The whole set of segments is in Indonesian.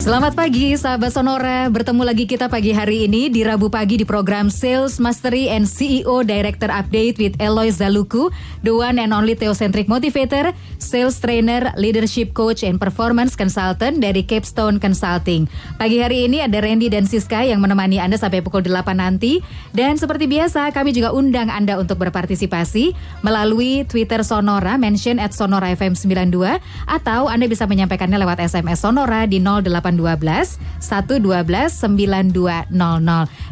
Selamat pagi sahabat Sonora, bertemu lagi kita pagi hari ini di Rabu pagi di program Sales Mastery and CEO Director Update with Eloy Zaluku, the one and only Theocentric Motivator, Sales Trainer, Leadership Coach and Performance Consultant dari Capstone Consulting. Pagi hari ini ada Randy dan Siska yang menemani Anda sampai pukul 8 nanti. Dan seperti biasa kami juga undang Anda untuk berpartisipasi melalui Twitter Sonora, mention @SonoraFM92, atau Anda bisa menyampaikannya lewat SMS Sonora di 0812 112 9200.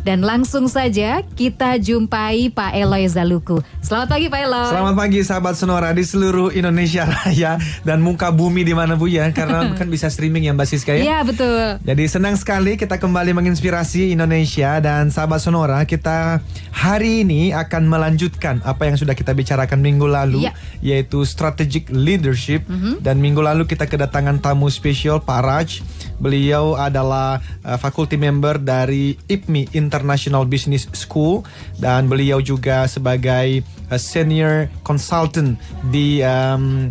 Dan langsung saja kita jumpai Pak Eloy Zaluku. Selamat pagi Pak Eloy. Selamat pagi sahabat Sonora di seluruh Indonesia Raya dan muka bumi di mana Bu ya, karena kan bisa streaming ya Mbak Siska ya. Iya betul. Jadi senang sekali kita kembali menginspirasi Indonesia dan sahabat Sonora. Kita hari ini akan melanjutkan apa yang sudah kita bicarakan minggu lalu, yaitu strategic leadership. Dan minggu lalu kita kedatangan tamu spesial Pak Raj. Beliau adalah faculty member dari IPMI International Business School dan beliau juga sebagai senior consultant di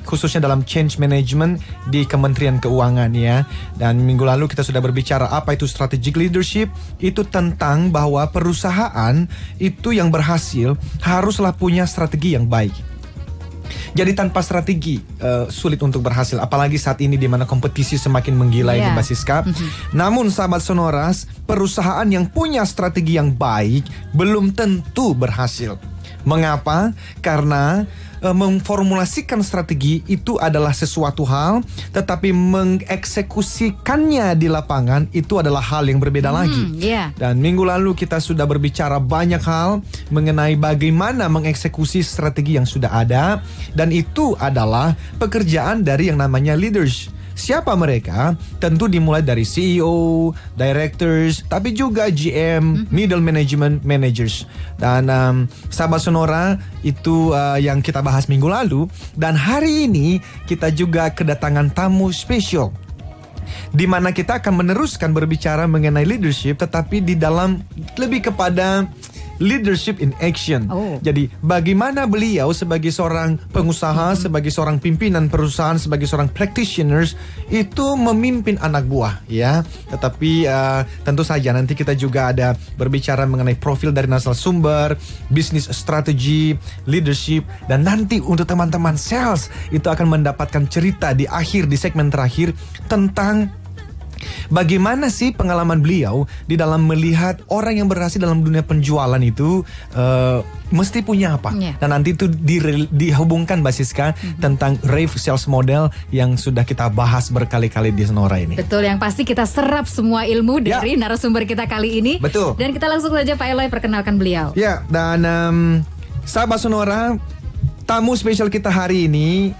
khususnya dalam change management di Kementerian Keuangan ya. Dan minggu lalu kita sudah berbicara apa itu strategic leadership. Itu tentang bahwa perusahaan itu yang berhasil haruslah punya strategi yang baik. Jadi tanpa strategi sulit untuk berhasil, apalagi saat ini di mana kompetisi semakin menggila ini Mbak Siska. Namun sahabat Sonoras, perusahaan yang punya strategi yang baik belum tentu berhasil. Mengapa? Karena memformulasikan strategi itu adalah sesuatu hal, tetapi mengeksekusikannya di lapangan itu adalah hal yang berbeda lagi. Dan minggu lalu kita sudah berbicara banyak hal mengenai bagaimana mengeksekusi strategi yang sudah ada, dan itu adalah pekerjaan dari yang namanya leaders. Siapa mereka? Tentu dimulai dari CEO, directors, tapi juga GM, middle management, managers. Dan sahabat Sonora, itu yang kita bahas minggu lalu. Dan hari ini kita juga kedatangan tamu spesial, di mana kita akan meneruskan berbicara mengenai leadership, tetapi di dalam lebih kepada leadership in action. Jadi bagaimana beliau sebagai seorang pengusaha, sebagai seorang pimpinan perusahaan, sebagai seorang practitioners itu memimpin anak buah ya. Tetapi tentu saja nanti kita juga ada berbicara mengenai profil dari narasumber, bisnis strategi, leadership, dan nanti untuk teman-teman sales itu akan mendapatkan cerita di akhir, di segmen terakhir tentang bagaimana sih pengalaman beliau di dalam melihat orang yang berhasil dalam dunia penjualan itu mesti punya apa. Dan nanti itu dihubungkan Mbak Siska tentang Rave Sales Model yang sudah kita bahas berkali-kali di Sonora ini. Betul, yang pasti kita serap semua ilmu dari narasumber kita kali ini. Betul. Dan kita langsung saja Pak Eloy perkenalkan beliau. Ya, dan sahabat Sonora, tamu spesial kita hari ini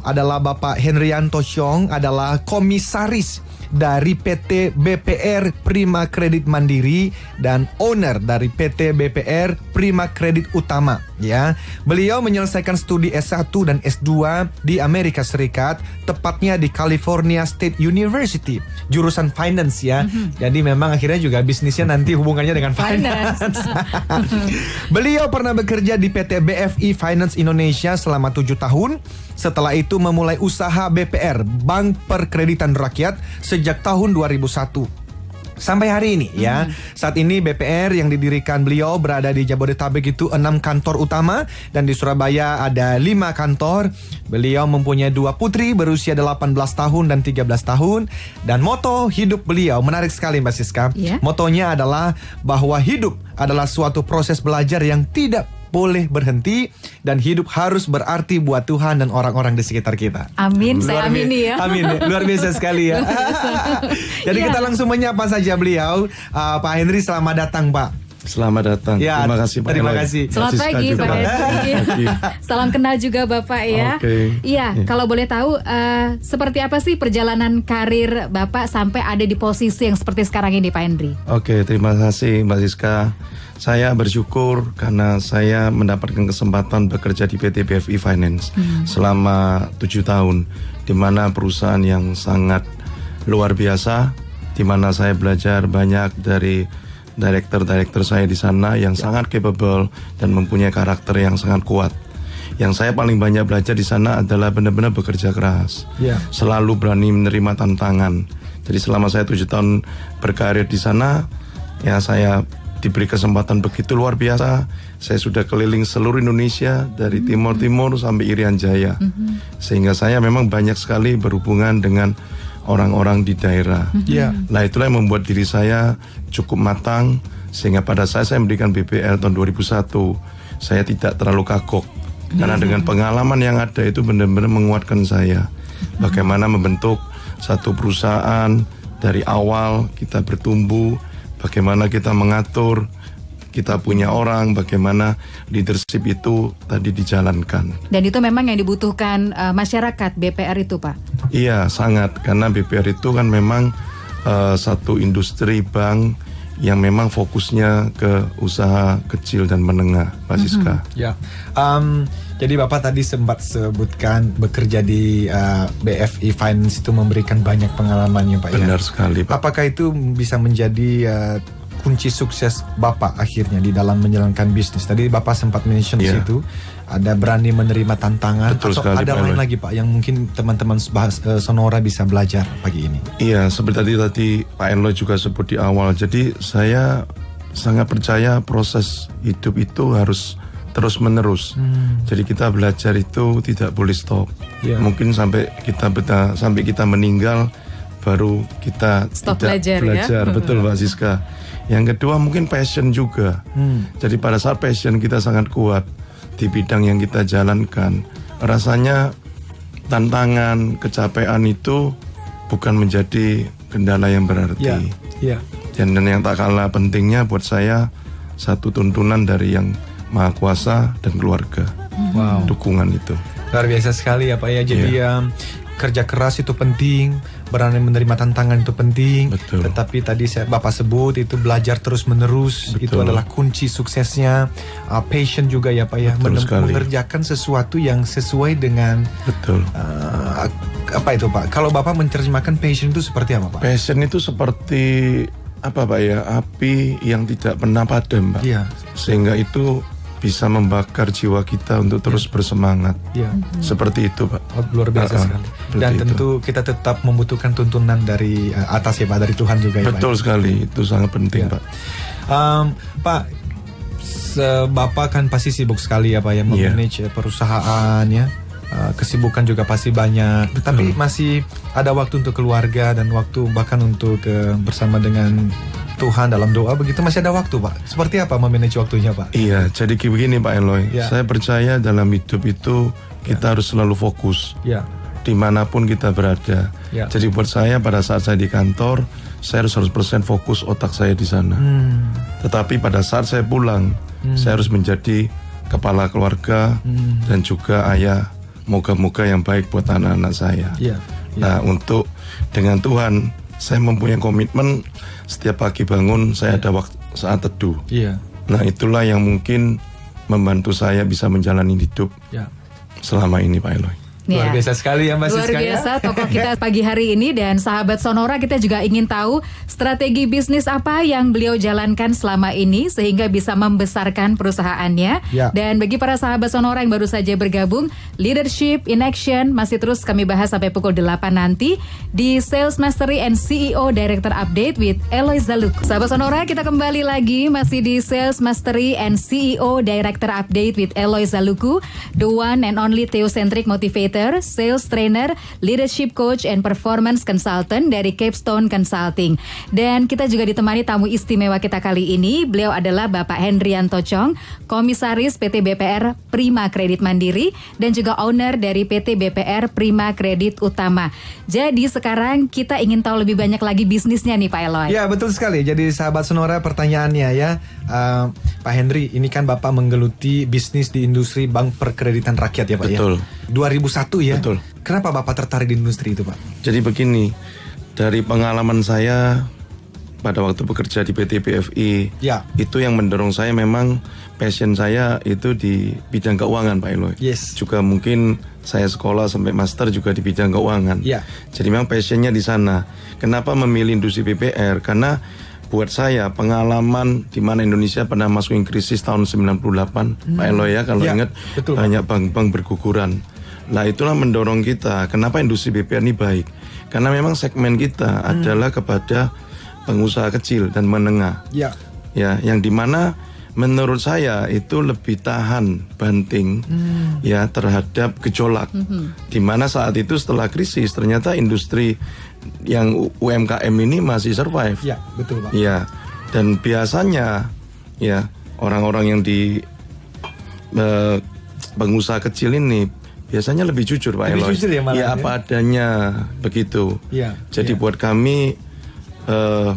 adalah Bapak Henrianto Xiong, adalah komisaris dari PT BPR Prima Kredit Mandiri dan owner dari PT BPR Prima Kredit Utama ya. Beliau menyelesaikan studi S1 dan S2 di Amerika Serikat, tepatnya di California State University, jurusan finance ya. Jadi memang akhirnya juga bisnisnya nanti hubungannya dengan finance. Beliau pernah bekerja di PT BFI Finance Indonesia selama 7 tahun. Setelah itu memulai usaha BPR, Bank Perkreditan Rakyat, sejak tahun 2001 sampai hari ini ya. Saat ini BPR yang didirikan beliau berada di Jabodetabek itu 6 kantor utama, dan di Surabaya ada 5 kantor. Beliau mempunyai 2 putri berusia 18 tahun dan 13 tahun. Dan moto hidup beliau menarik sekali Mbak Siska. Motonya adalah bahwa hidup adalah suatu proses belajar yang tidak boleh berhenti, dan hidup harus berarti buat Tuhan dan orang-orang di sekitar kita. Amin, saya amini ya. Amin, luar biasa sekali ya. Jadi kita langsung menyapa saja beliau. Pak Henry, selamat datang Pak. Selamat datang. Ya, terima kasih Pak. Terima kasih. Selamat pagi Pak Henry. Salam kenal juga Bapak ya. Iya, kalau boleh tahu seperti apa sih perjalanan karir Bapak sampai ada di posisi yang seperti sekarang ini Pak Henry? Terima kasih Mbak Siska. Saya bersyukur karena saya mendapatkan kesempatan bekerja di PT BFI Finance selama 7 tahun, di mana perusahaan yang sangat luar biasa, di mana saya belajar banyak dari director saya di sana yang sangat capable dan mempunyai karakter yang sangat kuat. Yang saya paling banyak belajar di sana adalah benar-benar bekerja keras, selalu berani menerima tantangan. Jadi selama saya 7 tahun berkarir di sana, ya saya diberi kesempatan begitu luar biasa. Saya sudah keliling seluruh Indonesia dari Timur sampai Irian Jaya. Sehingga saya memang banyak sekali berhubungan dengan orang-orang di daerah. Nah, itulah yang membuat diri saya cukup matang, sehingga pada saat saya memberikan BPL tahun 2001, saya tidak terlalu kagok. Karena dengan pengalaman yang ada itu benar-benar menguatkan saya. Bagaimana membentuk satu perusahaan dari awal kita bertumbuh, bagaimana kita mengatur, kita punya orang, bagaimana leadership itu tadi dijalankan. Dan itu memang yang dibutuhkan masyarakat BPR itu, Pak? Iya, sangat. Karena BPR itu kan memang satu industri bank yang memang fokusnya ke usaha kecil dan menengah, Pak Siska. Ya, jadi Bapak tadi sempat sebutkan bekerja di BFI Finance itu memberikan banyak pengalamannya, Pak. Benar sekali, Pak. Apakah itu bisa menjadi kunci sukses Bapak akhirnya di dalam menjalankan bisnis? Tadi Bapak sempat mention di situ, ada berani menerima tantangan. Betul atau sekali, ada lain lagi, Pak, yang mungkin teman-teman Sonora bisa belajar pagi ini? Iya, seperti tadi Pak Eloy juga sebut di awal. Jadi saya sangat percaya proses hidup itu harus terus menerus. Jadi kita belajar itu tidak boleh stop. Mungkin sampai kita meninggal baru kita stop tidak belajar. Betul, Pak Siska. Yang kedua mungkin passion juga. Jadi pada saat passion kita sangat kuat di bidang yang kita jalankan, rasanya tantangan, kecapean itu bukan menjadi kendala yang berarti. Dan yang tak kalah pentingnya buat saya, satu tuntunan dari Yang Maha Kuasa dan keluarga. Dukungan itu luar biasa sekali ya, Pak ya. Jadi kerja keras itu penting, berani menerima tantangan itu penting. Betul. Tetapi tadi Bapak sebut itu belajar terus menerus. Betul. Itu adalah kunci suksesnya. Passion juga ya, Pak ya. Mengerjakan sesuatu yang sesuai dengan apa itu, Pak? Kalau Bapak menerjemahkan passion itu seperti apa, Pak? Passion itu seperti apa, Pak ya? Api yang tidak pernah padam, Pak. Sehingga itu bisa membakar jiwa kita untuk terus bersemangat. Seperti itu, Pak. Luar biasa sekali. Dan tentu kita tetap membutuhkan tuntunan dari atas ya, Pak, dari Tuhan juga ya, Pak. Betul sekali, itu sangat penting, Pak. Pak, Bapak kan pasti sibuk sekali ya, Pak ya, memanage perusahaan ya. Kesibukan juga pasti banyak. Tapi masih ada waktu untuk keluarga dan waktu bahkan untuk bersama dengan Tuhan dalam doa, begitu masih ada waktu, Pak. Seperti apa memanage waktunya, Pak? Iya, jadi begini, Pak Eloy. Saya percaya dalam hidup itu kita harus selalu fokus. Dimanapun kita berada. Jadi buat saya pada saat saya di kantor, saya harus 100% fokus otak saya di sana. Tetapi pada saat saya pulang, saya harus menjadi kepala keluarga dan juga ayah. Moga-moga yang baik buat anak-anak saya. Nah, untuk dengan Tuhan, saya mempunyai komitmen setiap pagi bangun saya ada waktu saat teduh. Nah, itulah yang mungkin membantu saya bisa menjalani hidup selama ini, Pak Eloy. Luar biasa sekali ya, Mbak Siska. Luar biasa tokoh kita pagi hari ini. Dan sahabat Sonora, kita juga ingin tahu strategi bisnis apa yang beliau jalankan selama ini sehingga bisa membesarkan perusahaannya. Dan bagi para sahabat Sonora yang baru saja bergabung, Leadership in Action masih terus kami bahas sampai pukul 8 nanti di Sales Mastery and CEO Director Update with Eloy Zaluku. Sahabat Sonora, kita kembali lagi masih di Sales Mastery and CEO Director Update with Eloy Zaluku, the one and only Theocentric Motivator, Sales Trainer, Leadership Coach, and Performance Consultant dari Capstone Consulting. Dan kita juga ditemani tamu istimewa kita kali ini. Beliau adalah Bapak Hendrianto Chong, Komisaris PT BPR Prima Kredit Mandiri dan juga owner dari PT BPR Prima Kredit Utama. Jadi sekarang kita ingin tahu lebih banyak lagi bisnisnya nih, Pak Eloy. Ya, betul sekali. Jadi sahabat Sonora, pertanyaannya ya, Pak Hendri, ini kan Bapak menggeluti bisnis di industri bank perkreditan rakyat ya, Pak. Betul. 2001 ya. Betul. Kenapa Bapak tertarik di industri itu, Pak? Jadi begini, dari pengalaman saya pada waktu bekerja di PT BFI, itu yang mendorong saya memang passion saya itu di bidang keuangan, Pak Eloy. Juga mungkin saya sekolah sampai master juga di bidang keuangan. Jadi memang passionnya di sana. Kenapa memilih industri BPR? Karena buat saya pengalaman di mana Indonesia pernah masukin krisis tahun 98, Pak Eloy ya, kalau ingat banyak bank-bank berguguran. Nah itulah mendorong kita. Kenapa industri BPR ini baik? Karena memang segmen kita adalah kepada pengusaha kecil dan menengah. Ya. Ya, yang dimana menurut saya itu lebih tahan banting ya terhadap gejolak. Dimana saat itu setelah krisis ternyata industri yang UMKM ini masih survive. Ya, betul Pak. Ya, dan biasanya ya orang-orang yang di pengusaha kecil ini biasanya lebih jujur Pak Eloy. Jujur ya, malah, apa adanya begitu. Ya, jadi buat kami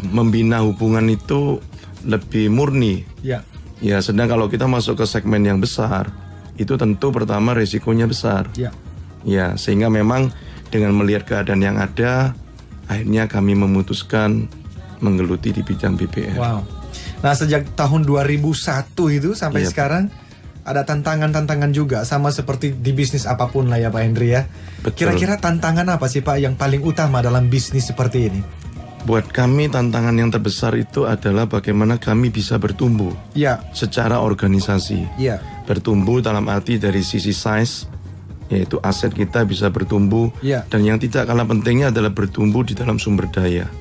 membina hubungan itu lebih murni. Ya. Ya, sedang kalau kita masuk ke segmen yang besar, itu tentu pertama resikonya besar. Ya. Ya, sehingga memang dengan melihat keadaan yang ada, akhirnya kami memutuskan menggeluti di bidang BPR. Wow. Nah, sejak tahun 2001 itu sampai sekarang ada tantangan-tantangan juga, sama seperti di bisnis apapun lah ya Pak Hendri ya. Betul. Kira-kira tantangan apa sih Pak yang paling utama dalam bisnis seperti ini? Buat kami tantangan yang terbesar itu adalah bagaimana kami bisa bertumbuh secara organisasi. Bertumbuh dalam arti dari sisi size, yaitu aset kita bisa bertumbuh. Dan yang tidak kalah pentingnya adalah bertumbuh di dalam sumber daya.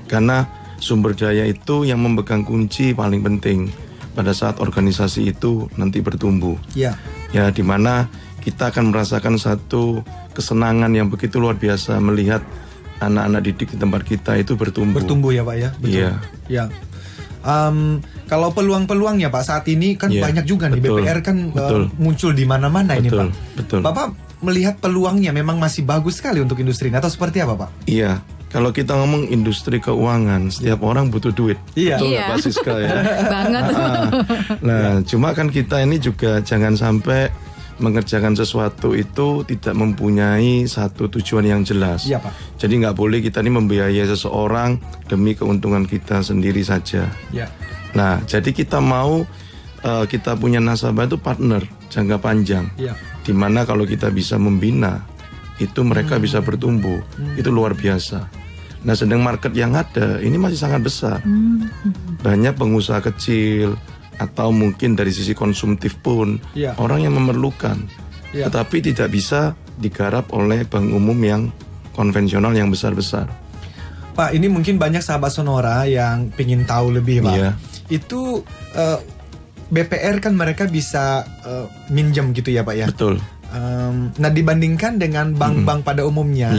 Karena sumber daya itu yang memegang kunci paling penting pada saat organisasi itu nanti bertumbuh. Ya, dimana kita akan merasakan satu kesenangan yang begitu luar biasa melihat anak-anak didik di tempat kita itu bertumbuh. Bertumbuh ya Pak ya? Betul. Ya. Kalau peluang-peluangnya Pak saat ini kan banyak juga nih. BPR kan muncul di mana-mana ini Pak. Betul. Bapak melihat peluangnya memang masih bagus sekali untuk industri ini atau seperti apa Pak? Iya. Kalau kita ngomong industri keuangan, setiap orang butuh duit. Betul Pak Siska ya? Banget. Nah, cuma kan kita ini juga jangan sampai mengerjakan sesuatu itu tidak mempunyai satu tujuan yang jelas. Iya Pak. Jadi nggak boleh kita ini membiayai seseorang demi keuntungan kita sendiri saja. Nah, jadi kita mau kita punya nasabah itu partner jangka panjang. Dimana kalau kita bisa membina, itu mereka bisa bertumbuh. Itu luar biasa. Nah, sedang market yang ada ini masih sangat besar. Banyak pengusaha kecil atau mungkin dari sisi konsumtif pun orang yang memerlukan, tetapi tidak bisa digarap oleh bank umum yang konvensional yang besar-besar. Pak, ini mungkin banyak sahabat Sonora yang pingin tahu lebih Pak. Itu BPR kan mereka bisa minjem gitu ya Pak ya? Betul. Nah, dibandingkan dengan bank-bank pada umumnya,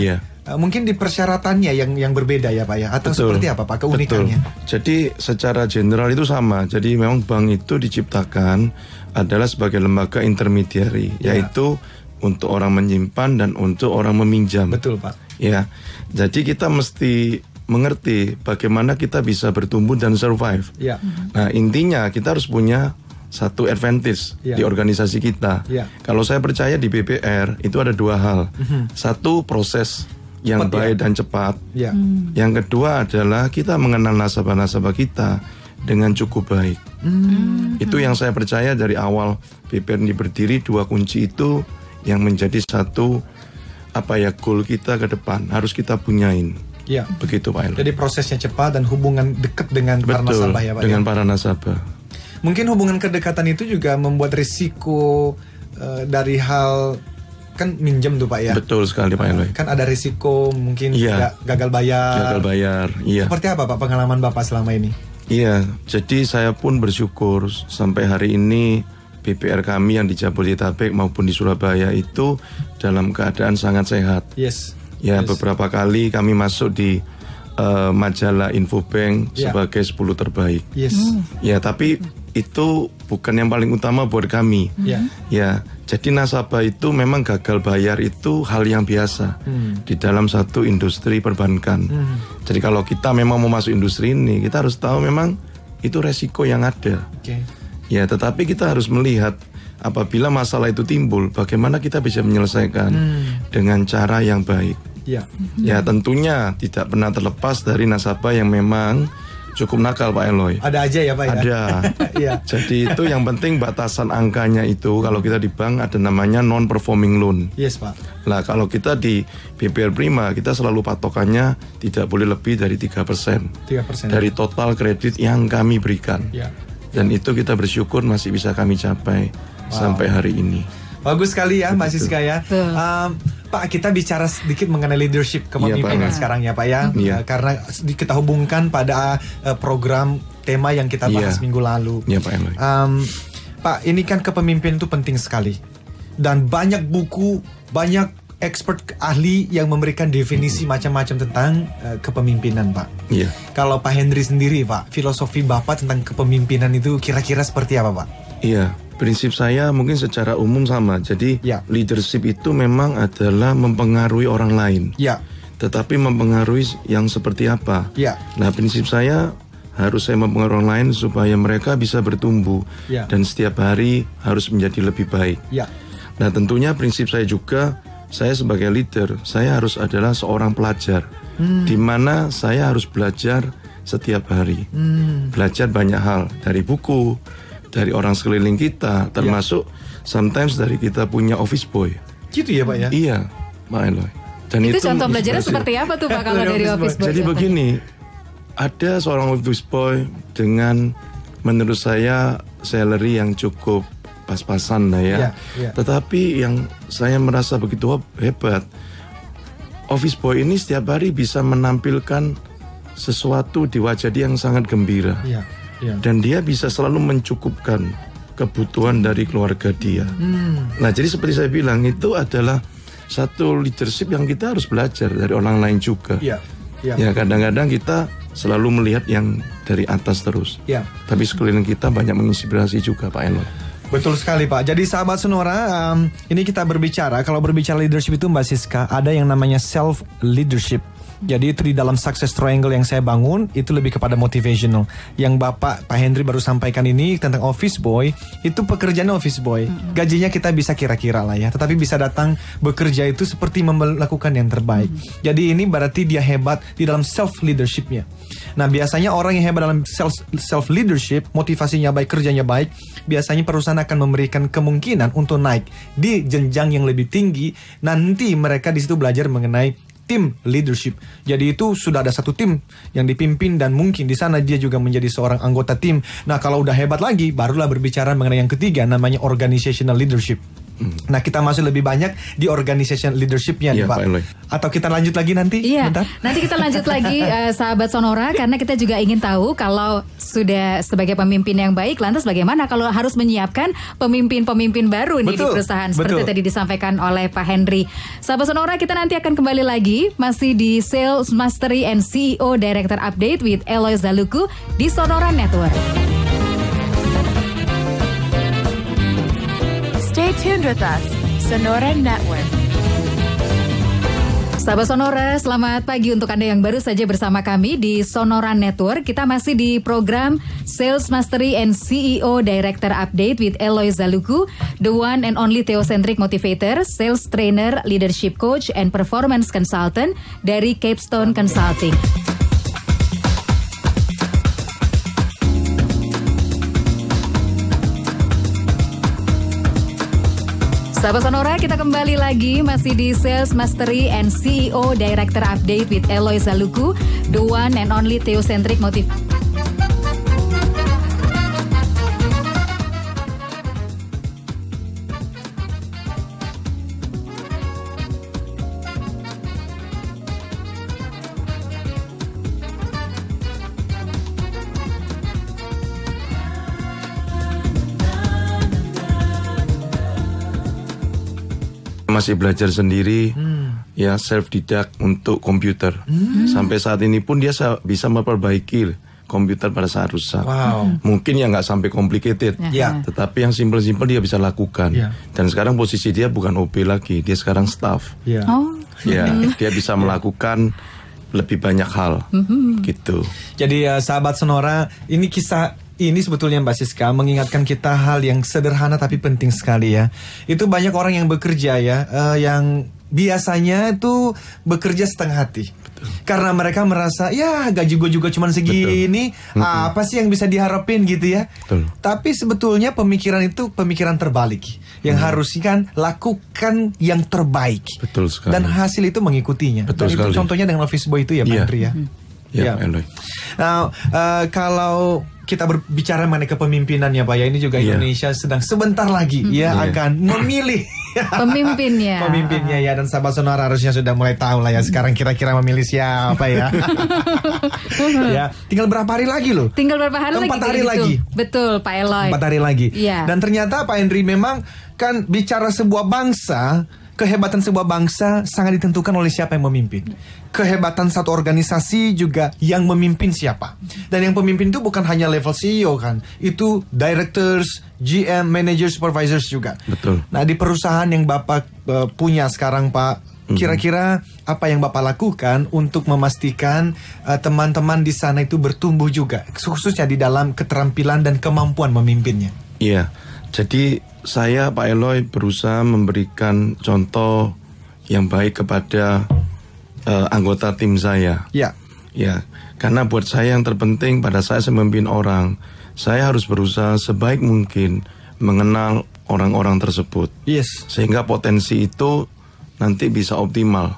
mungkin di persyaratannya yang berbeda ya Pak ya? Atau seperti apa Pak keunikannya? Jadi secara general itu sama. Jadi memang bank itu diciptakan adalah sebagai lembaga intermediary, yaitu untuk orang menyimpan dan untuk orang meminjam. Betul Pak. Ya, jadi kita mesti mengerti bagaimana kita bisa bertumbuh dan survive. Nah, intinya kita harus punya satu advantage di organisasi kita. Kalau saya percaya di BPR itu ada dua hal. Satu, proses yang baik dan cepat. Yang kedua adalah kita mengenal nasabah-nasabah kita dengan cukup baik. Itu yang saya percaya dari awal BPR ini berdiri, dua kunci itu yang menjadi satu goal kita ke depan harus kita punyain. Begitu Pak Elo. Jadi prosesnya cepat dan hubungan dekat dengan para nasabah ya Pak. Dengan para nasabah. Mungkin hubungan kedekatan itu juga membuat risiko dari hal kan minjem tuh Pak ya. Betul sekali Pak Eloy. Kan ada risiko mungkin gagal bayar. Gagal bayar, iya. Seperti apa Pak pengalaman Bapak selama ini? Iya, jadi saya pun bersyukur sampai hari ini BPR kami yang di Jabodetabek maupun di Surabaya itu dalam keadaan sangat sehat. Beberapa kali kami masuk di majalah Infobank sebagai 10 terbaik. Ya, tapi itu bukan yang paling utama buat kami. Ya, jadi nasabah itu memang gagal bayar itu hal yang biasa di dalam satu industri perbankan. Jadi kalau kita memang mau masuk industri ini, kita harus tahu memang itu resiko yang ada. Ya, tetapi kita harus melihat apabila masalah itu timbul, bagaimana kita bisa menyelesaikan dengan cara yang baik. Ya, tentunya tidak pernah terlepas dari nasabah yang memang cukup nakal Pak Eloy. Ada aja ya Pak ya? Ada. Jadi itu yang penting batasan angkanya itu kalau kita di bank ada namanya non-performing loan. Pak. Nah, kalau kita di BPR Prima kita selalu patokannya tidak boleh lebih dari 3% dari total kredit yang kami berikan. Dan itu kita bersyukur masih bisa kami capai sampai hari ini. Bagus sekali ya Mbak Siska ya. Pak, kita bicara sedikit mengenai leadership kepemimpinan sekarang ya Pak ya. Karena kita hubungkan pada program tema yang kita bahas minggu lalu. Iya Pak Eloy. Pak, ini kan kepemimpinan itu penting sekali. Dan banyak buku, banyak expert ahli yang memberikan definisi macam-macam tentang kepemimpinan Pak. Iya. Kalau Pak Henry sendiri Pak, filosofi Bapak tentang kepemimpinan itu kira-kira seperti apa Pak? Iya, prinsip saya mungkin secara umum sama. Jadi leadership itu memang adalah mempengaruhi orang lain. Ya. Tetapi mempengaruhi yang seperti apa? Ya. Nah, prinsip saya harus saya mempengaruhi orang lain supaya mereka bisa bertumbuh dan setiap hari harus menjadi lebih baik. Ya. Nah, tentunya prinsip saya juga, saya sebagai leader, saya harus adalah seorang pelajar, di mana saya harus belajar setiap hari, belajar banyak hal dari buku, dari orang sekeliling kita, termasuk sometimes dari kita punya office boy. Gitu ya Pak ya? Iya, Pak Eloy. Dan itu contoh belajarnya seperti apa tuh Pak kalau dari office boy? Jadi begini, ada seorang office boy dengan menurut saya salary yang cukup pas-pasan lah ya. Tetapi yang saya merasa begitu hebat, office boy ini setiap hari bisa menampilkan sesuatu di wajah dia yang sangat gembira. Dan dia bisa selalu mencukupkan kebutuhan dari keluarga dia. Nah, jadi seperti saya bilang, itu adalah satu leadership yang kita harus belajar dari orang lain juga. Ya, kadang-kadang kita selalu melihat yang dari atas terus. Tapi sekeliling kita banyak menginspirasi juga Pak Eloy. Betul sekali Pak. Jadi sahabat Sonora, ini kita berbicara, kalau berbicara leadership itu Mbak Siska, ada yang namanya self leadership. Jadi itu di dalam success triangle yang saya bangun, itu lebih kepada motivational. Yang Pak Henry baru sampaikan ini tentang office boy, itu pekerjaan office boy. Gajinya kita bisa kira-kira lah ya, tetapi bisa datang bekerja itu seperti melakukan yang terbaik. Jadi ini berarti dia hebat di dalam self leadershipnya. Nah, biasanya orang yang hebat dalam self leadership, motivasinya baik, kerjanya baik, biasanya perusahaan akan memberikan kemungkinan untuk naik di jenjang yang lebih tinggi. Nanti mereka di situ belajar mengenai tim leadership. Jadi itu sudah ada satu tim yang dipimpin dan mungkin di sana dia juga menjadi seorang anggota tim. Nah, kalau udah hebat lagi, barulah berbicara mengenai yang ketiga, namanya organizational leadership. Nah, kita masih lebih banyak di organization leadership-nya nih, Pak. Atau kita lanjut lagi nanti? Iya, bentar. Nanti kita lanjut lagi sahabat Sonora, karena kita juga ingin tahu kalau sudah sebagai pemimpin yang baik, lantas bagaimana kalau harus menyiapkan pemimpin-pemimpin baru nih di perusahaan seperti tadi disampaikan oleh Pak Henry. Sahabat Sonora, kita nanti akan kembali lagi masih di Sales Mastery and CEO Director Update with Eloy Zaluku di Sonora Network. Stay tuned with us, Sonora Network. Sahabat Sonora, selamat pagi untuk Anda yang baru saja bersama kami di Sonora Network. Kita masih di program Sales Mastery and CEO Director Update with Eloy Zaluku, the one and only Theocentric Motivator, Sales Trainer, Leadership Coach, and Performance Consultant dari Capstone Consulting. Sahabat Sonora, kita kembali lagi masih di Sales Mastery and CEO Director Update with Eloy Zaluku, the one and only Theocentric Motivator. Masih belajar sendiri, ya self didact untuk komputer. Sampai saat ini pun dia bisa memperbaiki komputer pada saat rusak. Mungkin ya nggak sampai complicated, tetapi yang simple-simple dia bisa lakukan. Dan sekarang posisi dia bukan OP lagi, dia sekarang staff. Dia bisa melakukan lebih banyak hal, gitu. Jadi sahabat Sonora, ini kisah ini sebetulnya Mbak Siska mengingatkan kita hal yang sederhana tapi penting sekali ya. Itu banyak orang yang bekerja ya, yang biasanya itu bekerja setengah hati. Karena mereka merasa ya gaji gue juga cuma segini, apa sih yang bisa diharapin gitu ya. Tapi sebetulnya pemikiran itu pemikiran terbalik. Yang harus kan lakukan yang terbaik. Betul sekali. Dan hasil itu mengikutinya. Betul dan sekali. Itu contohnya dengan office boy itu ya Pak Andri ya. Ya, Pak Eloy. Nah, kalau kita berbicara mengenai kepemimpinan ya Pak ya, ini juga Indonesia sedang sebentar lagi akan memilih pemimpinnya ya, dan sahabat Sonora harusnya sudah mulai tahu lah ya sekarang kira-kira memilih siapa ya. Ya, tinggal berapa hari lagi loh? Tinggal berapa hari lagi? 4 hari lagi. Betul, Pak Eloy. 4 hari lagi. Iya. Dan ternyata Pak Henry memang kan bicara sebuah bangsa, kehebatan sebuah bangsa sangat ditentukan oleh siapa yang memimpin. Kehebatan satu organisasi juga yang memimpin siapa. Dan yang pemimpin itu bukan hanya level CEO kan. Itu directors, GM, manager, supervisors juga. Betul. Nah, di perusahaan yang Bapak punya sekarang Pak, kira-kira apa yang Bapak lakukan untuk memastikan teman-teman di sana itu bertumbuh juga, khususnya di dalam keterampilan dan kemampuan memimpinnya? Iya, jadi saya Pak Eloy berusaha memberikan contoh yang baik kepada anggota tim saya. Ya. Ya, karena buat saya yang terpenting pada saya memimpin orang, saya harus berusaha sebaik mungkin mengenal orang-orang tersebut. Yes. Sehingga potensi itu nanti bisa optimal.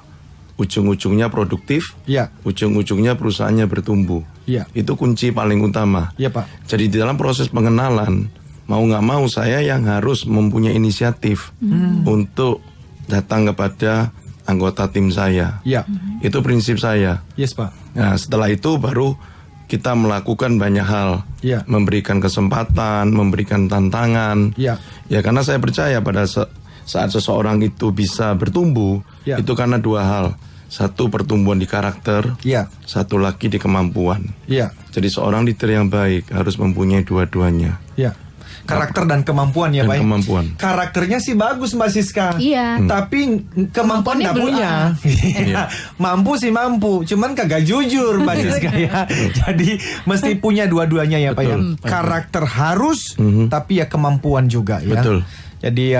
Ujung-ujungnya produktif, ujung-ujungnya perusahaannya bertumbuh. Itu kunci paling utama. Iya Pak. Jadi di dalam proses pengenalan, mau nggak mau saya yang harus mempunyai inisiatif untuk datang kepada anggota tim saya. Itu prinsip saya. Yes Pak. Nah, setelah itu baru kita melakukan banyak hal, memberikan kesempatan, memberikan tantangan. Ya, karena saya percaya pada saat seseorang itu bisa bertumbuh, itu karena 2 hal. Satu, pertumbuhan di karakter, satu lagi di kemampuan. Jadi seorang leader yang baik harus mempunyai dua-duanya. Karakter dan kemampuan ya Pak. Kemampuan. Karakternya sih bagus Mbak Siska. Tapi kemampuan nggak punya. Mampu sih mampu, cuman kagak jujur Mbak Siska ya. Jadi mesti punya dua-duanya ya Pak ya. Karakter harus, tapi ya kemampuan juga ya. Betul. Jadi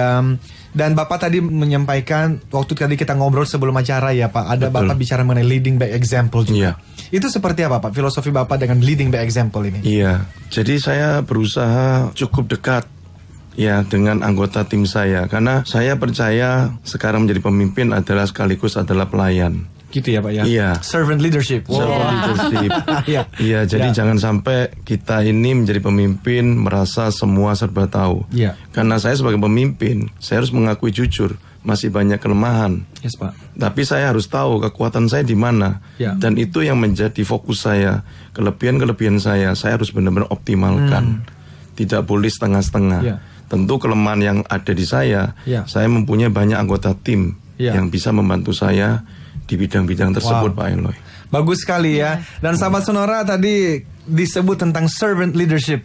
dan Bapak tadi menyampaikan waktu tadi kita ngobrol sebelum acara ya Pak, ada Bapak bicara mengenai leading by example juga. Itu seperti apa Pak filosofi Bapak dengan leading by example ini? Iya, jadi saya berusaha cukup dekat ya dengan anggota tim saya, karena saya percaya sekarang menjadi pemimpin adalah sekaligus adalah pelayan. Gitu ya Pak ya? Iya. Servant leadership. Servant leadership. Iya, jadi jangan sampai kita ini menjadi pemimpin merasa semua serba tahu. Karena saya sebagai pemimpin, saya harus mengakui jujur, masih banyak kelemahan. Yes Pak. Tapi saya harus tahu kekuatan saya di mana. Dan itu yang menjadi fokus saya. Kelebihan-kelebihan saya harus benar-benar optimalkan. Tidak boleh setengah-setengah. Tentu kelemahan yang ada di saya mempunyai banyak anggota tim yang bisa membantu saya di bidang-bidang tersebut Pak Eloy. Bagus sekali ya. Dan sahabat Sonora tadi disebut tentang servant leadership.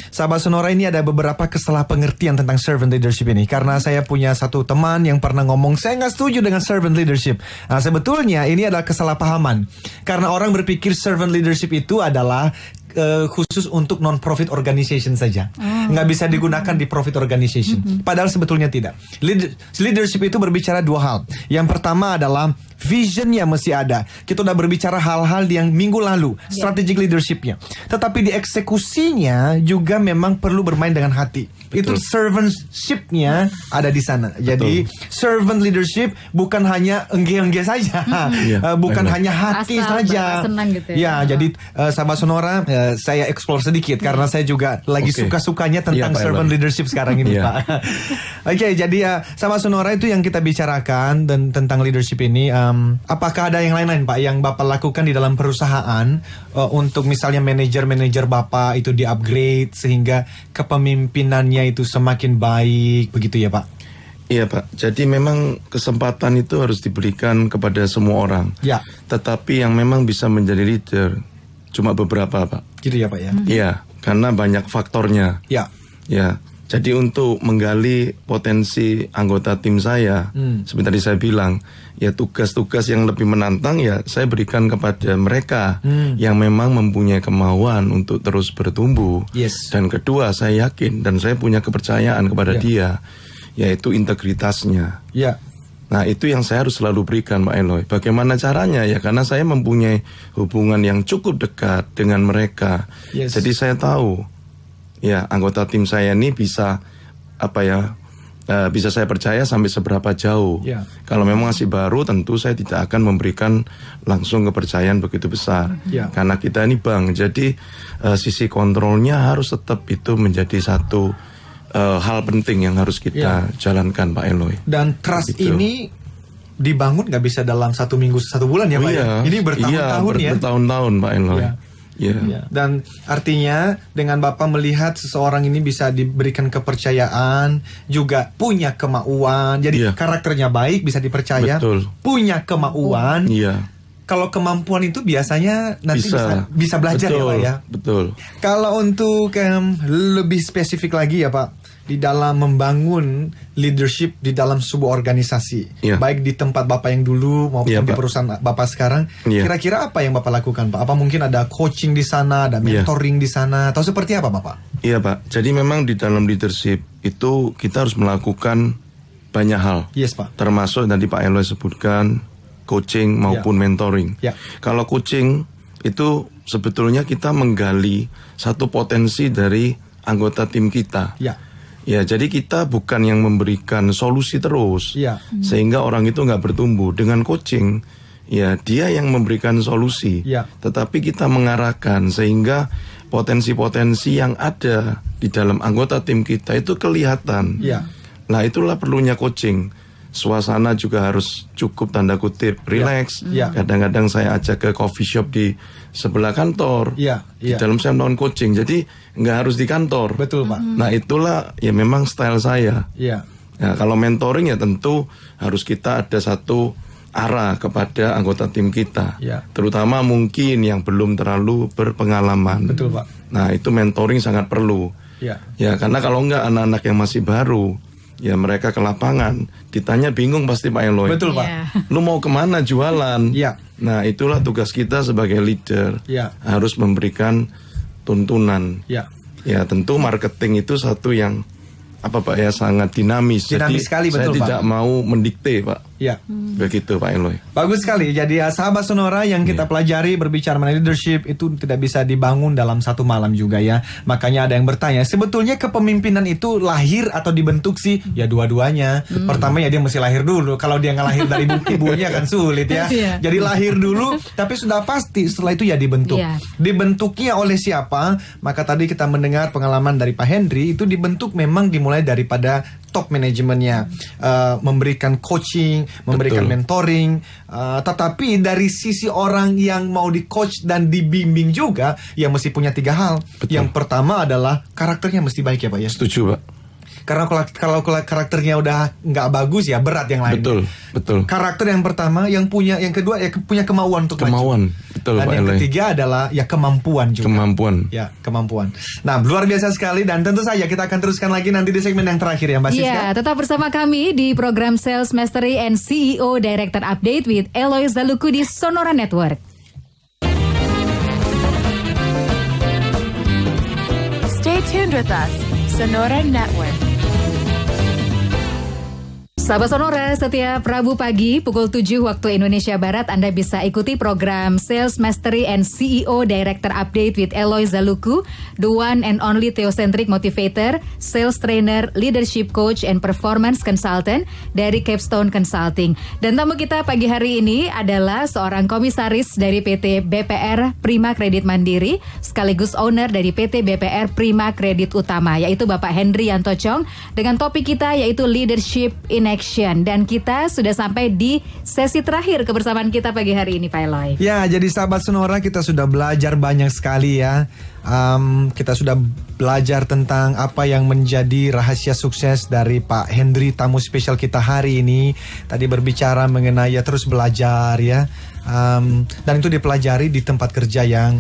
Sahabat Sonora, ini ada beberapa kesalah pengertian tentang servant leadership ini. Karena saya punya satu teman yang pernah ngomong, saya nggak setuju dengan servant leadership. Nah, sebetulnya ini adalah kesalahpahaman. Karena orang berpikir servant leadership itu adalah khusus untuk non-profit organization saja. Nggak bisa digunakan di profit organization. Padahal sebetulnya tidak. Leadership itu berbicara 2 hal. Yang pertama adalah visionnya mesti ada. Kita udah berbicara hal-hal yang minggu lalu, strategic leadershipnya. Tetapi di eksekusinya juga memang perlu bermain dengan hati. Itu servantship-nya ada di sana. Jadi servant leadership bukan hanya engge-engge saja, bukan hanya hati saja. Gitu ya. Jadi sahabat Sonora, saya explore sedikit karena saya juga lagi suka-sukanya tentang servant leadership sekarang ini Pak. Jadi sahabat Sonora, itu yang kita bicarakan dan tentang leadership ini. Apakah ada yang lain-lain Pak yang Bapak lakukan di dalam perusahaan untuk misalnya manajer-manajer Bapak itu di-upgrade sehingga kepemimpinannya itu semakin baik begitu ya Pak? Iya Pak, jadi memang kesempatan itu harus diberikan kepada semua orang. Tetapi yang memang bisa menjadi leader cuma beberapa Pak. Gitu ya Pak ya? Iya, karena banyak faktornya. Ya, jadi untuk menggali potensi anggota tim saya, seperti tadi saya bilang, ya tugas-tugas yang lebih menantang ya saya berikan kepada mereka yang memang mempunyai kemauan untuk terus bertumbuh. Dan kedua, saya yakin dan saya punya kepercayaan kepada dia, yaitu integritasnya. Nah, itu yang saya harus selalu berikan Pak Eloy. Bagaimana caranya? Ya karena saya mempunyai hubungan yang cukup dekat dengan mereka. Jadi saya tahu ya anggota tim saya ini bisa bisa saya percaya sampai seberapa jauh. Kalau memang masih baru, tentu saya tidak akan memberikan langsung kepercayaan begitu besar. Karena kita ini bank, jadi sisi kontrolnya harus tetap itu menjadi satu hal penting yang harus kita jalankan, Pak Eloy. Dan trust ini dibangun nggak bisa dalam 1 minggu 1 bulan ya Pak? Ini bertahun-tahun ya? Bertahun-tahun Pak Eloy. Dan artinya dengan Bapak melihat seseorang ini bisa diberikan kepercayaan, juga punya kemauan, jadi karakternya baik, bisa dipercaya, punya kemauan. Kalau kemampuan itu biasanya nanti bisa belajar ya Pak ya. Kalau untuk lebih spesifik lagi ya Pak, di dalam membangun leadership di dalam sebuah organisasi, baik di tempat Bapak yang dulu maupun di perusahaan Bapak sekarang, kira-kira apa yang Bapak lakukan Pak? Apa mungkin ada coaching di sana, ada mentoring di sana, atau seperti apa Bapak? Iya Pak, jadi memang di dalam leadership itu kita harus melakukan banyak hal. Pak. Termasuk tadi Pak Eloy sebutkan coaching maupun mentoring. Kalau coaching itu sebetulnya kita menggali satu potensi dari anggota tim kita. Jadi kita bukan yang memberikan solusi terus, sehingga orang itu nggak bertumbuh. Dengan coaching, dia yang memberikan solusi, tetapi kita mengarahkan sehingga potensi-potensi yang ada di dalam anggota tim kita itu kelihatan. Nah, itulah perlunya coaching. Suasana juga harus cukup tanda kutip relax. Kadang-kadang saya ajak ke coffee shop di sebelah kantor. Di dalam saya melakukan coaching. Jadi nggak harus di kantor. Betul Pak. Nah itulah ya memang style saya. Nah, kalau mentoring ya tentu harus kita ada satu arah kepada anggota tim kita. Terutama mungkin yang belum terlalu berpengalaman. Betul Pak. Nah itu mentoring sangat perlu. Ya karena kalau nggak anak-anak yang masih baru, ya mereka ke lapangan, ditanya bingung pasti Pak Eloy. Betul Pak. Lu mau kemana jualan? Nah itulah tugas kita sebagai leader, harus memberikan tuntunan. Ya tentu marketing itu satu yang sangat dinamis. Jadi sekali, saya betul, tidak Pak. mau mendikte Pak. Begitu Pak Eloy. Bagus sekali. Jadi sahabat Sonora yang kita pelajari berbicara mengenai leadership itu tidak bisa dibangun dalam 1 malam juga ya. Makanya ada yang bertanya, sebetulnya kepemimpinan itu lahir atau dibentuk sih? Ya dua-duanya. Pertama ya dia mesti lahir dulu. Kalau dia nggak lahir dari ibunya kan sulit ya. Jadi lahir dulu, tapi sudah pasti setelah itu ya dibentuk. Dibentuknya oleh siapa? Maka tadi kita mendengar pengalaman dari Pak Henry, itu dibentuk memang dimulai daripada top manajemennya, memberikan coaching, memberikan mentoring, tetapi dari sisi orang yang mau di coach dan dibimbing juga, ya mesti punya 3 hal. Yang pertama adalah karakternya mesti baik ya Pak ya. Setuju Pak. Karena kalau karakternya udah nggak bagus ya berat yang lain. Betul. Karakter yang pertama, yang kedua ya punya kemauan untuk maju. Betul. Dan Pak yang Eloy. ketiga adalah ya kemampuan juga. Kemampuan. Nah, luar biasa sekali dan tentu saja kita akan teruskan lagi nanti di segmen yang terakhir ya Mbak Siska. Tetap bersama kami di program Sales Mastery and CEO Director Update with Eloy Zaluku di Sonora Network. Stay tuned with us, Sonora Network. Sahabat Sonora, setiap Rabu pagi pukul 7 waktu Indonesia Barat Anda bisa ikuti program Sales Mastery and CEO Director Update with Eloy Zaluku, the one and only theocentric motivator, sales trainer, leadership coach, and performance consultant dari Capstone Consulting. Dan tamu kita pagi hari ini adalah seorang komisaris dari PT BPR Prima Kredit Mandiri, sekaligus owner dari PT BPR Prima Kredit Utama, yaitu Bapak Henry Yantocong, dengan topik kita yaitu Leadership in Action. Dan kita sudah sampai di sesi terakhir kebersamaan kita pagi hari ini, Pak Eloy. Ya, jadi sahabat Sonora, kita sudah belajar banyak sekali ya. Kita sudah belajar tentang apa yang menjadi rahasia sukses dari Pak Henry, tamu spesial kita hari ini. Tadi berbicara mengenai ya terus belajar ya. Dan itu dipelajari di tempat kerja yang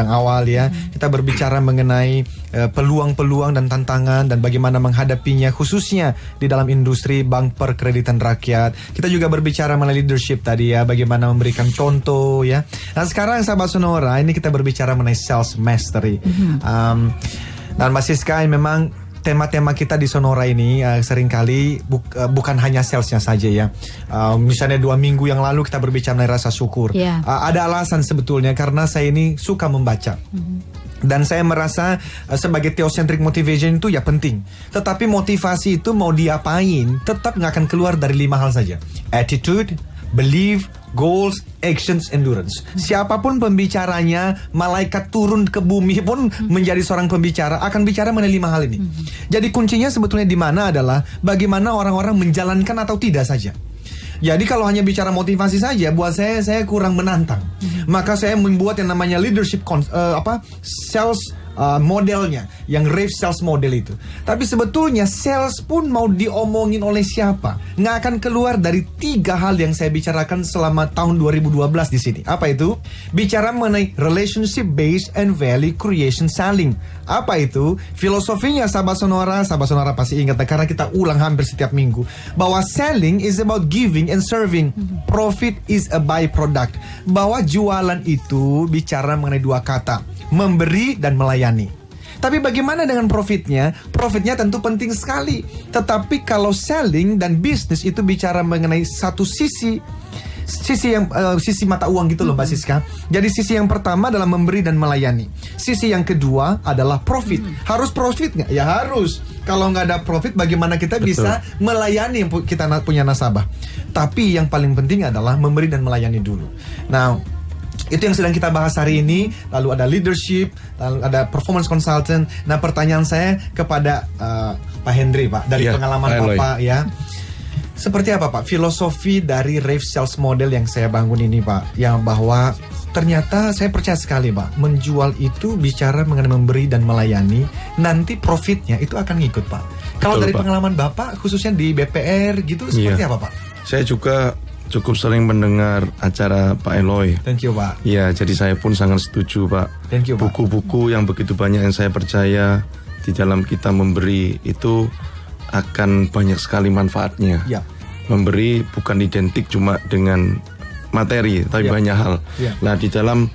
awal ya. Kita berbicara mengenai peluang-peluang dan tantangan dan bagaimana menghadapinya, khususnya di dalam industri bank perkreditan rakyat. Kita juga berbicara mengenai leadership tadi ya, bagaimana memberikan contoh ya. Nah sekarang sahabat Sonora, ini kita berbicara mengenai sales mastery. Dan Mbak Siska, memang tema-tema kita di Sonora ini seringkali bukan hanya salesnya saja ya. Misalnya 2 minggu yang lalu kita berbicara mengenai rasa syukur. Ada alasan sebetulnya karena saya ini suka membaca. Dan saya merasa sebagai theocentric motivation itu ya penting. Tetapi motivasi itu mau diapain, tetap nggak akan keluar dari 5 hal saja. Attitude, belief, goals, actions, endurance. Siapapun pembicaranya, malaikat turun ke bumi pun menjadi seorang pembicara, akan bicara mengenai 5 hal ini. Jadi kuncinya sebetulnya di mana adalah bagaimana orang-orang menjalankan atau tidak saja. Jadi kalau hanya bicara motivasi saja, buat saya kurang menantang. Maka saya membuat yang namanya leadership sales modelnya, yang Rave Sales Model itu. Tapi sebetulnya sales pun mau diomongin oleh siapa, nggak akan keluar dari 3 hal yang saya bicarakan selama tahun 2012 di sini. Apa itu? Bicara mengenai relationship based and value creation selling. Apa itu? Filosofinya sahabat Sonora pasti ingat karena kita ulang hampir setiap minggu, bahwa selling is about giving and serving. Profit is a byproduct. Bahwa jualan itu bicara mengenai 2 kata, memberi dan melayani. Tapi bagaimana dengan profitnya? Profitnya tentu penting sekali. Tetapi kalau selling dan bisnis itu bicara mengenai satu sisi mata uang gitu loh Mbak Siska. Jadi sisi yang pertama adalah memberi dan melayani. Sisi yang kedua adalah profit. Harus profit nggak? Ya harus. Kalau nggak ada profit, bagaimana kita bisa melayani yang kita punya nasabah? Tapi yang paling penting adalah memberi dan melayani dulu. Nah, itu yang sedang kita bahas hari ini. Lalu ada leadership, lalu ada performance consultant. Nah, pertanyaan saya kepada Pak Hendry, Pak, dari pengalaman Bapak ya. Seperti apa Pak filosofi dari Rave Sales Model yang saya bangun ini Pak? Yang bahwa ternyata saya percaya sekali Pak, menjual itu bicara mengenai memberi dan melayani. Nanti profitnya itu akan ngikut Pak. Kalau dari pengalaman Bapak khususnya di BPR gitu seperti apa Pak? Saya juga cukup sering mendengar acara Pak Eloy. Thank you Pak. Ya, jadi saya pun sangat setuju Pak. Thank you Pak. Buku-buku yang begitu banyak yang saya percaya di dalam kita memberi itu akan banyak sekali manfaatnya. Ya. Memberi bukan identik cuma dengan materi, tapi banyak hal. Nah, di dalam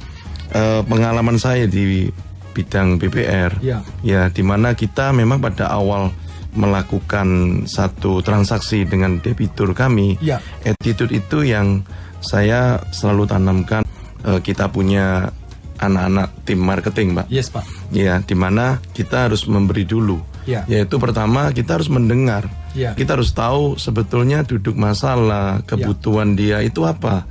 pengalaman saya di bidang BPR, ya, di mana kita memang pada awal melakukan satu transaksi dengan debitur kami, attitude itu yang saya selalu tanamkan. Kita punya anak-anak tim marketing, Pak. Yes, Pak. Ya, di mana kita harus memberi dulu. Yaitu pertama kita harus mendengar. Kita harus tahu sebetulnya duduk masalah, kebutuhan dia itu apa.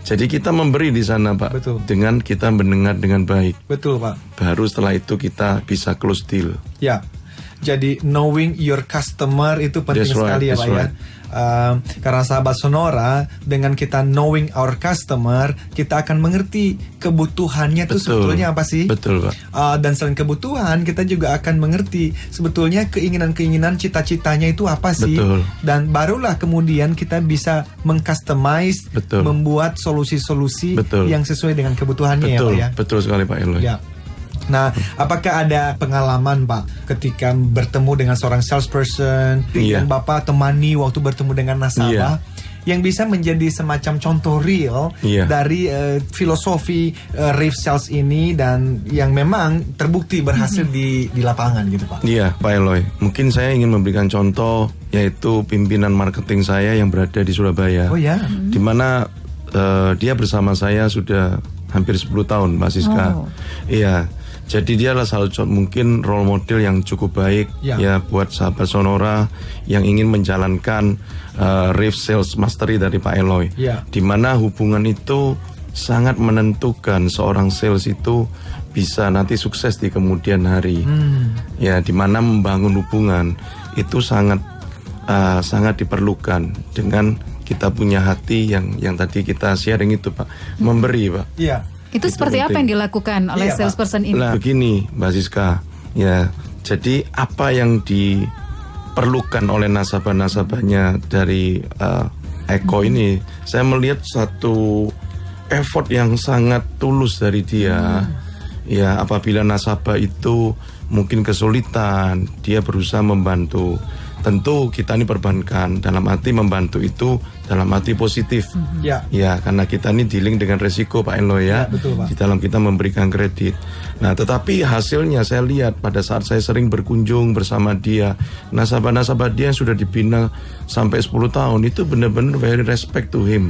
Jadi kita memberi di sana, Pak. Betul. Dengan kita mendengar dengan baik. Betul, Pak. Baru setelah itu kita bisa close deal. Ya. Jadi knowing your customer itu penting sekali ya Pak ya. Karena sahabat Sonora, dengan kita knowing our customer, kita akan mengerti kebutuhannya itu sebetulnya apa sih. Betul Pak. Dan selain kebutuhan, kita juga akan mengerti sebetulnya keinginan-keinginan, cita-citanya itu apa sih. Betul. Dan barulah kemudian kita bisa mengcustomize, membuat solusi-solusi yang sesuai dengan kebutuhannya. Betul. Ya Pak ya. Betul sekali Pak Eloy. Ya. Nah, apakah ada pengalaman Pak ketika bertemu dengan seorang salesperson yang Bapak temani waktu bertemu dengan nasabah yang bisa menjadi semacam contoh real dari filosofi Rave Sales ini dan yang memang terbukti berhasil di lapangan gitu Pak? Iya Pak Eloy, mungkin saya ingin memberikan contoh yaitu pimpinan marketing saya yang berada di Surabaya. Oh ya? Di mana dia bersama saya sudah hampir 10 tahun Mbak Siska. Iya. Jadi dia adalah salah satu mungkin role model yang cukup baik ya buat sahabat Sonora yang ingin menjalankan Rave Sales Mastery dari Pak Eloy. Di mana hubungan itu sangat menentukan seorang sales itu bisa nanti sukses di kemudian hari. Ya, di mana membangun hubungan itu sangat diperlukan dengan kita punya hati yang tadi kita sharing itu Pak, memberi Pak. Itu seperti penting. Apa yang dilakukan oleh salesperson ini? Nah, begini Mbak Siska, ya, jadi apa yang diperlukan oleh nasabah-nasabahnya dari Eko ini, saya melihat satu effort yang sangat tulus dari dia. Ya, apabila nasabah itu mungkin kesulitan, dia berusaha membantu. Tentu kita ini perbankan, dalam arti membantu itu dalam arti positif. Ya, karena kita ini dealing dengan resiko Pak Eloy ya. Betul, Pak. Di dalam kita memberikan kredit. Nah, tetapi hasilnya saya lihat pada saat saya sering berkunjung bersama dia, nasabah-nasabah dia yang sudah dibina sampai 10 tahun itu benar-benar very respect to him.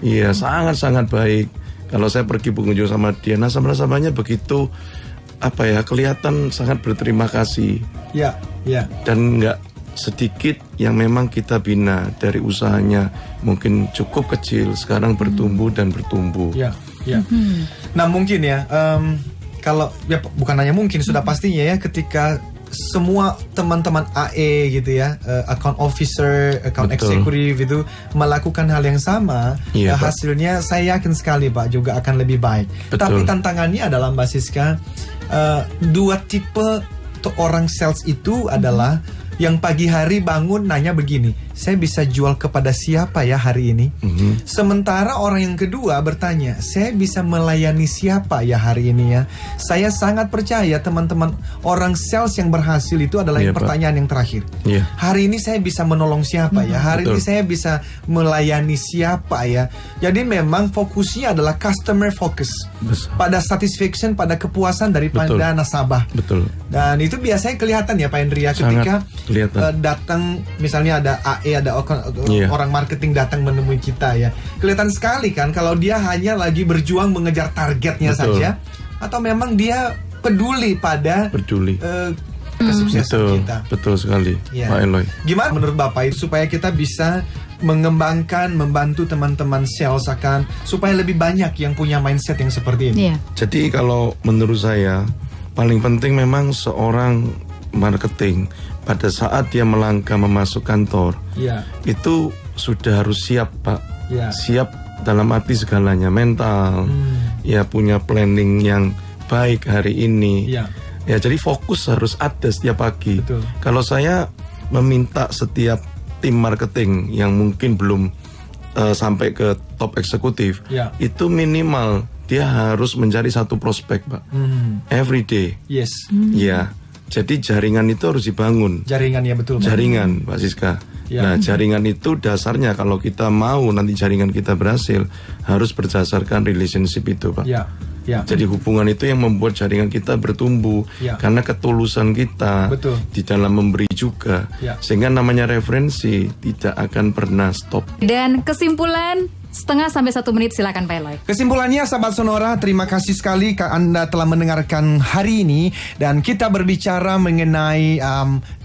Iya, sangat-sangat baik. Kalau saya pergi berkunjung sama dia, nasabah-nasabahnya begitu kelihatan sangat berterima kasih. Ya, ya. Dan nggak sedikit yang memang kita bina dari usahanya mungkin cukup kecil sekarang bertumbuh dan bertumbuh. Ya, ya. Nah mungkin ya, kalau ya bukan hanya mungkin, sudah pastinya ya ketika semua teman-teman AE gitu ya, account officer, account executive itu melakukan hal yang sama, hasilnya saya yakin sekali Pak juga akan lebih baik. Betul. Tapi tantangannya adalah Mbak Siska, dua tipe orang sales itu adalah yang pagi hari bangun nanya begini, saya bisa jual kepada siapa ya hari ini? Sementara orang yang kedua bertanya, saya bisa melayani siapa ya hari ini ya? Saya sangat percaya teman-teman, orang sales yang berhasil itu adalah pertanyaan yang terakhir. Hari ini saya bisa menolong siapa ya? Hari ini saya bisa melayani siapa ya? Jadi memang fokusnya adalah customer focus, pada satisfaction, pada kepuasan daripada nasabah. Dan itu biasanya kelihatan ya Pak Hendri ya, ketika datang misalnya ada AE, ada orang marketing datang menemui kita ya, kelihatan sekali kan kalau dia hanya lagi berjuang mengejar targetnya saja, atau memang dia peduli pada kesuksesan kita. Betul sekali, Pak Eloy. Gimana menurut Bapak itu supaya kita bisa mengembangkan, membantu teman-teman sales supaya lebih banyak yang punya mindset yang seperti ini? Jadi kalau menurut saya paling penting memang seorang marketing pada saat dia melangkah memasuk kantor, itu sudah harus siap Pak, siap dalam arti segalanya, mental, ya punya planning yang baik hari ini, ya jadi fokus harus ada setiap pagi. Kalau saya meminta setiap tim marketing yang mungkin belum sampai ke top eksekutif, itu minimal dia harus mencari satu prospek Pak, every day. Jadi jaringan itu harus dibangun. Jaringan ya betul. Jaringan, Mbak Siska. Nah, jaringan itu dasarnya kalau kita mau nanti jaringan kita berhasil, harus berdasarkan relationship itu, Pak. Jadi hubungan itu yang membuat jaringan kita bertumbuh, karena ketulusan kita di dalam memberi juga, sehingga namanya referensi tidak akan pernah stop. Dan kesimpulan 0,5-1 menit, silakan Pak Eloy. Kesimpulannya sahabat Sonora, terima kasih sekali Anda telah mendengarkan hari ini, dan kita berbicara mengenai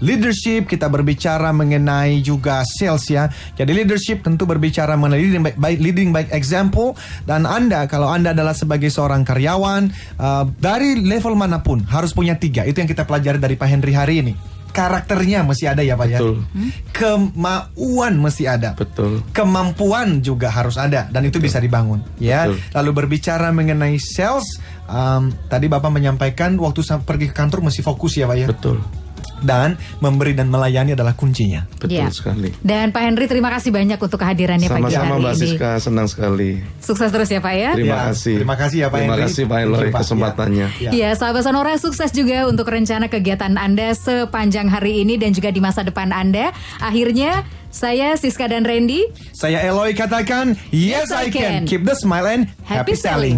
leadership, kita berbicara mengenai juga sales ya. Jadi leadership tentu berbicara mengenai leading by example, dan Anda kalau Anda adalah sebagai seorang karyawan dari level manapun harus punya 3. Itu yang kita pelajari dari Pak Henry hari ini. Karakternya mesti ada ya Pak ya. Kemauan mesti ada. Kemampuan juga harus ada, dan itu bisa dibangun ya. Lalu berbicara mengenai sales, tadi Bapak menyampaikan waktu pergi ke kantor mesti fokus ya Pak ya. Dan memberi dan melayani adalah kuncinya. Betul sekali. Dan Pak Henry, terima kasih banyak untuk kehadirannya pagi hari ini. Sama-sama Mbak Siska, senang sekali. Sukses terus ya Pak ya. Terima kasih ya Pak Henry. Terima kasih Pak Eloy kesempatannya. Ya, sahabat Sonora, sukses juga untuk rencana kegiatan Anda sepanjang hari ini dan juga di masa depan Anda. Akhirnya saya Siska dan Randy. Saya Eloy katakan, yes I can. Keep the smile and happy selling.